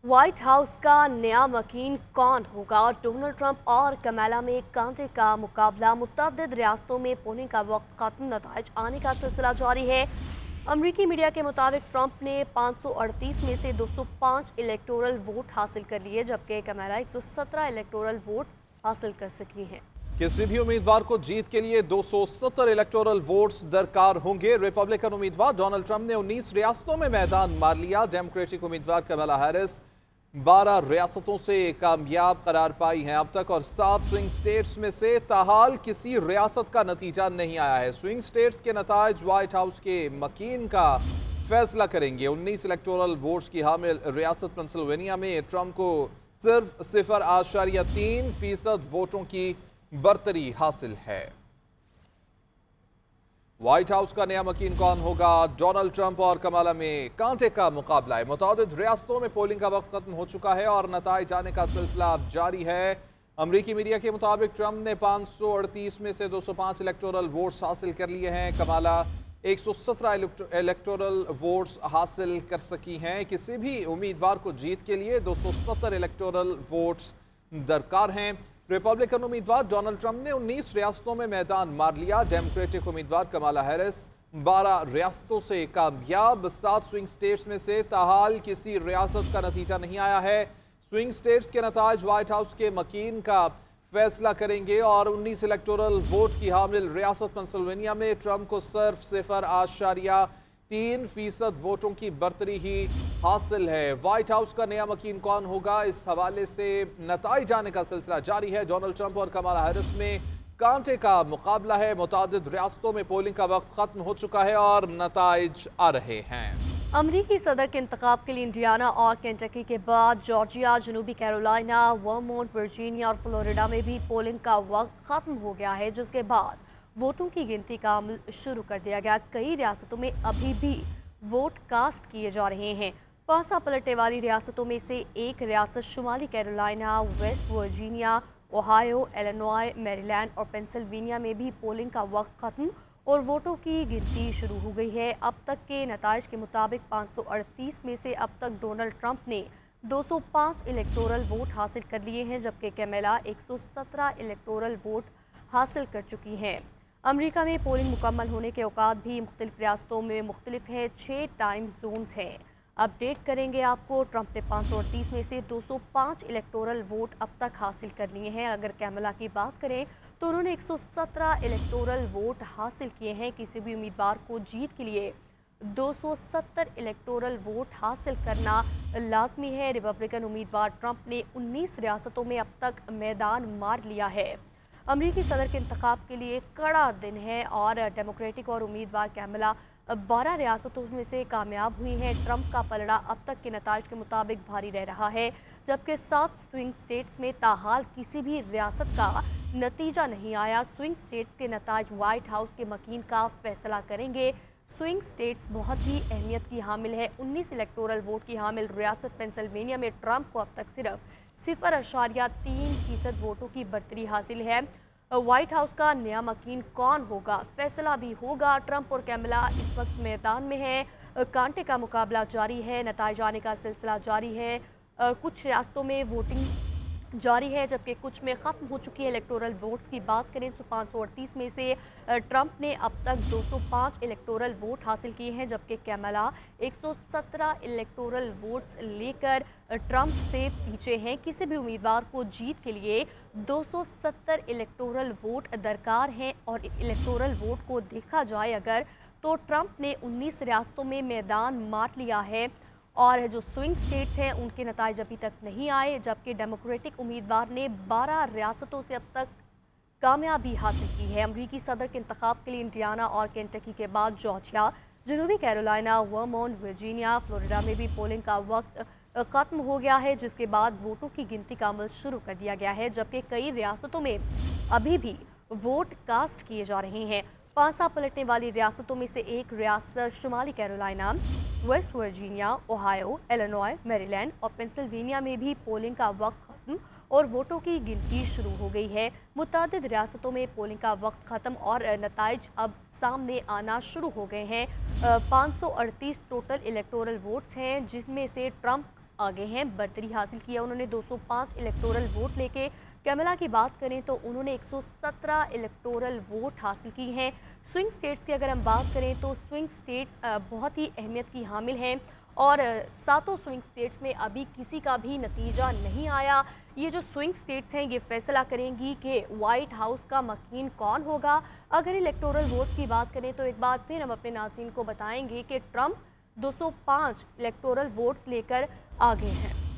White house का नया मकीन कौन होगा? डोनाल्ड ट्रंप और कमला में कांटे का मुकाबला। मुतअद्दिद रियासतों में पोलिंग का वक्त खत्म, नताइज आने का सिलसिला जारी है। अमरीकी मीडिया के मुताबिक ट्रंप ने 538 में से 205 इलेक्टोरल वोट हासिल कर लिए, जबकि कमला 117 इलेक्टोरल वोट हासिल कर सकी हैं। किसी भी उम्मीदवार को जीत के लिए 270 इलेक्टोरल वोट्स दरकार होंगे। रिपब्लिकन उम्मीदवार डोनाल्ड ट्रंप ने 19 रियासतों में मैदान मार लिया। डेमोक्रेटिक उम्मीदवार कमला हैरिस 12 रियासतों से कामयाब करार पाई हैं अब तक, और 7 स्विंग स्टेट्स में से ताहाल किसी रियासत का नतीजा नहीं आया है। स्विंग स्टेट्स के नताज व्हाइट हाउस के मकीन का फैसला करेंगे। 19 इलेक्टोरल वोट्स की हामिल रियासत पेंसिल्वेनिया में ट्रंप को सिर्फ 0.3% वोटों की बरतरी हासिल है। व्हाइट हाउस का नया मकीन कौन होगा? डोनाल्ड ट्रंप और कमला में कांटे का मुकाबला है। मुतअद्दिद रियासतों में पोलिंग का वक्त खत्म हो चुका है और नताइज आने का सिलसिला अब जारी है। अमरीकी मीडिया के मुताबिक ट्रंप ने 538 में से 205 इलेक्टोरल वोट्स हासिल कर लिए हैं। कमला 117 इलेक्टोरल वोट्स हासिल कर सकी हैं। किसी भी उम्मीदवार को जीत के लिए 270 इलेक्टोरल वोट्स दरकार हैं। रिपब्लिकन उम्मीदवार डोनाल्ड ट्रंप ने 19 रियासतों में मैदान मार लिया। डेमोक्रेटिक उम्मीदवार कमला हैरिस 12 रियासतों से कामयाब। 7 स्विंग स्टेट्स में से ताहाल किसी रियासत का नतीजा नहीं आया है। स्विंग स्टेट्स के नताज व्हाइट हाउस के मकीन का फैसला करेंगे और 19 इलेक्टोरल वोट की हामिल रियासत पेंसिल्वेनिया में ट्रंप को सिर्फ 0.3% वोटों की बरतरी ही हासिल है। व्हाइट हाउस का नया मकीन कौन होगा, इस हवाले से नताइज जाने का सिलसिला जारी है। डोनाल्ड ट्रंप और कमला हैरिस में कांटे का मुकाबला है। मुतअद्दिद रियासतों में पोलिंग का वक्त खत्म हो चुका है और नताइज आ रहे हैं। अमरीकी सदर के इंतखाब के लिए इंडियाना और केंटकी के बाद जॉर्जिया, जनूबी कैरोलिना, वर्मोंट, वर्जीनिया और फ्लोरिडा में भी पोलिंग का वक्त खत्म हो गया है, जिसके बाद वोटों की गिनती का अमल शुरू कर दिया गया। कई रियासतों में अभी भी वोट कास्ट किए जा रहे हैं। पासा पलटने वाली रियासतों में से एक रियासत शुमाली Carolina, West Virginia, Ohio, Illinois, Maryland और पेंसिल्वेनिया में भी पोलिंग का वक्त खत्म और वोटों की गिनती शुरू हो गई है। अब तक के नताइज के मुताबिक 538 में से अब तक डोनाल्ड ट्रंप ने 205 इलेक्टोरल वोट हासिल कर लिए हैं, जबकि कैमला 117 इलेक्टोरल वोट हासिल कर चुकी हैं। अमेरिका में पोलिंग मुकम्मल होने के औकात भी मुख्तलिफ रियासतों में मुख्तलिफ है। 6 टाइम जोन्स हैं। अपडेट करेंगे आपको। ट्रंप ने 538 में से 205 इलेक्टोरल वोट अब तक हासिल कर लिए हैं। अगर कैमला की बात करें तो उन्होंने 117 इलेक्टोरल वोट हासिल किए हैं। किसी भी उम्मीदवार को जीत के लिए 270 इलेक्टोरल वोट हासिल करना लाजमी है। रिपब्लिकन उम्मीदवार ट्रंप ने 19 रियासतों में अब तक मैदान मार लिया है। अमरीकी सदर के इंतखाब के लिए कड़ा दिन है और डेमोक्रेटिक और उम्मीदवार कैमला 12 रियासतों में से कामयाब हुई हैं। ट्रंप का पलड़ा अब तक के नताइज के मुताबिक भारी रह रहा है, जबकि 7 स्विंग स्टेट्स में ताहाल किसी भी रियासत का नतीजा नहीं आया। स्विंग स्टेट्स के नताइज व्हाइट हाउस के मकीन का फैसला करेंगे। स्विंग स्टेट्स बहुत ही अहमियत की हामिल है। 19 इलेक्टोरल वोट की हामिल रियासत पेंसिल्वेनिया में ट्रंप को अब तक सिर्फ 0.3% वोटों की बरतरी हासिल है। व्हाइट हाउस का नया मकीन कौन होगा, फैसला भी होगा। ट्रंप और कैमला इस वक्त मैदान में है। कांटे का मुकाबला जारी है, नताइज आने का सिलसिला जारी है। कुछ रियासतों में वोटिंग जारी है, जबकि कुछ में ख़त्म हो चुकी है। इलेक्टोरल वोट्स की बात करें तो 538 में से ट्रंप ने अब तक 205 इलेक्टोरल वोट हासिल किए हैं, जबकि कैमला 117 इलेक्टोरल वोट्स लेकर ट्रंप से पीछे हैं। किसी भी उम्मीदवार को जीत के लिए 270 इलेक्टोरल वोट दरकार हैं और इलेक्टोरल वोट को देखा जाए अगर तो ट्रंप ने 19 रियासतों में मैदान मार लिया है और जो स्विंग स्टेट्स हैं उनके नताइज अभी तक नहीं आए, जबकि डेमोक्रेटिक उम्मीदवार ने 12 रियासतों से अब तक कामयाबी हासिल की है। अमरीकी सदर के इंतखाब के लिए इंडियाना और केंटकी के बाद जॉर्जिया, जनूबी कैरोलिना, वर्मोंट, वर्जीनिया, फ्लोरिडा में भी पोलिंग का वक्त ख़त्म हो गया है, जिसके बाद वोटों की गिनती का अमल शुरू कर दिया गया है, जबकि कई रियासतों में अभी भी वोट कास्ट किए जा रहे हैं। पासा पलटने वाली रियासतों में से एक रियासत शुमाली Carolina, West Virginia, Ohio, Illinois, Maryland और पेंसिल्वेनिया में भी पोलिंग का वक्त खत्म और वोटों की गिनती शुरू हो गई है। मुतअद्दिद रियासतों में पोलिंग का वक्त खत्म और नताइज अब सामने आना शुरू हो गए हैं। 538 टोटल इलेक्टोरल वोट्स हैं, जिसमें से ट्रंप आगे हैं। बर्तरी हासिल किया उन्होंने 205 इलेक्टोरल वोट लेके। कैमला की बात करें तो उन्होंने 117 इलेक्टोरल वोट हासिल की हैं। स्विंग स्टेट्स की अगर हम बात करें तो स्विंग स्टेट्स बहुत ही अहमियत की हामिल हैं और सातों स्विंग स्टेट्स में अभी किसी का भी नतीजा नहीं आया। ये जो स्विंग स्टेट्स हैं ये फैसला करेंगी कि व्हाइट हाउस का मकीन कौन होगा। अगर इलेक्टोरल वोट्स की बात करें तो एक बार फिर हम अपने नाज़रीन को बताएंगे कि ट्रंप 205 इलेक्टोरल वोट्स लेकर आगे हैं।